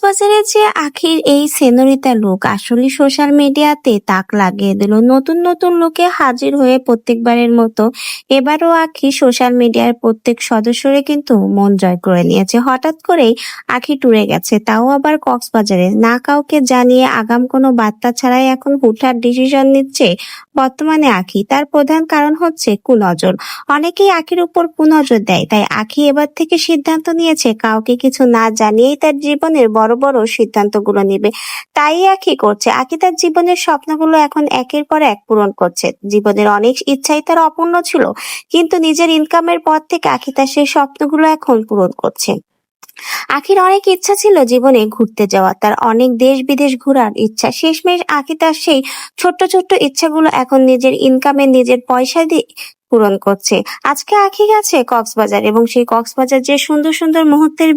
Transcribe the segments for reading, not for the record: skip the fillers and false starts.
কক্সবাজারে যে আখির এই সেনরিটা লুক আসলে সোশ্যাল মিডিয়াতে তাক লাগিয়ে দিল। নতুন নতুন লুকে হাজির হয়ে প্রত্যেকবারের মতো এবারও আখি সোশ্যাল মিডিয়ার প্রত্যেক সদস্যরে কিন্তু মন জয় করে নিয়েছে। হঠাৎ করেই আখি ট্যুরে গেছে, তাও আবার কক্সবাজারে, না কাউকে জানিয়ে আগাম কোনো বার্তা ছাড়াই এখন হুটহাট ডিসিশন নিচ্ছে বর্তমানে আখি। তার প্রধান কারণ হচ্ছে কুনজর। অনেকেই আখির উপর কুনজর দেয়, তাই আখি এবার থেকে সিদ্ধান্ত নিয়েছে কাউকে কিছু না জানিয়েই তার জীবনের বড় বড় সিদ্ধান্তগুলো নেবে। তাই আখি করছে, আখি তার জীবনের স্বপ্নগুলো এখন একের পর এক পূরণ করছে। জীবনের অনেক ইচ্ছাই তার অপূর্ণ ছিল, কিন্তু নিজের ইনকামের পর থেকে আখি তার সেই স্বপ্নগুলো এখন পূরণ করছে। আখির অনেক ইচ্ছা ছিল জীবনে ঘুরতে যাওয়া, তার অনেক দেশ বিদেশ ঘোরার ইচ্ছা। শেষমেশ আখি তার সেই ছোট্ট ছোট্ট ইচ্ছাগুলো এখন নিজের ইনকামে নিজের পয়সা দিয়ে পূরণ করছে। আজকে আখি গেছে কক্সবাজার এবং সেই কক্সবাজার যে সুন্দর সুন্দর মুহূর্তের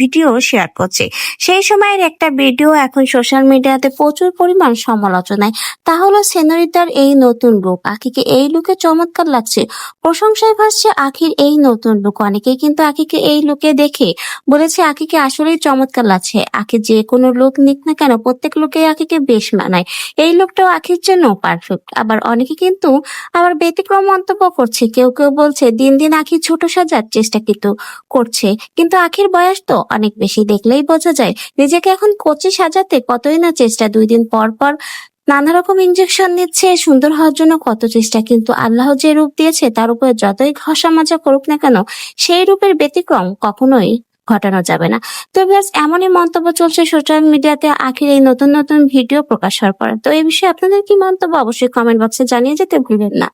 ভিডিও শেয়ার করছে। সেই সময়ের একটা ভিডিও এখন সোশ্যাল মিডিয়াতে প্রচুর পরিমাণ সমালোচনায়। তা হলো সেনরিটার এই নতুন লুক। আখিকে এই লুকে চমৎকার লাগছে, প্রশংসায় ভাসছে আখির এই নতুন লুক। অনেকেই কিন্তু আখিকে এই লুকে দেখে বলেছে আখিকে আসলেই চমৎকার লাগছে। আখি যে কোনো লুক নিক না কেন, প্রত্যেক লুকেই আখিকে বেশ মানায়। এই লুকটাও আখির জন্য পারফেক্ট। আবার অনেকে কিন্তু আবার ব্যতিক্রম মন্তব্য করছে। কেউ কেউ বলছে দিন দিন আখি ছোট সাজার চেষ্টা কিন্তু করছে, কিন্তু আখির বয়স তো অনেক বেশি, দেখলেই বোঝা যায় নিজেকে এখন কচি সাজাতে কতই না চেষ্টা। 2 দিন পর পর নানা রকম ইনজেকশন নিচ্ছে সুন্দর হওয়ার জন্য, কত চেষ্টা। কিন্তু আল্লাহ যে রূপ দিয়েছে তার উপরে যতই ঘষা মাজা করুক না কেন, সেই রূপের ব্যতিক্রম কখনোই ঘটানো যাবে না। তো ভিউয়ার্স, এমনই মন্তব্য চলছে সোশ্যাল মিডিয়াতে আখির এই নতুন নতুন ভিডিও প্রকাশ হওয়ার পর। তো এই বিষয়ে আপনাদের কি মন্তব্য অবশ্যই কমেন্ট বক্সে জানিয়ে যেতে ভুলবেন না।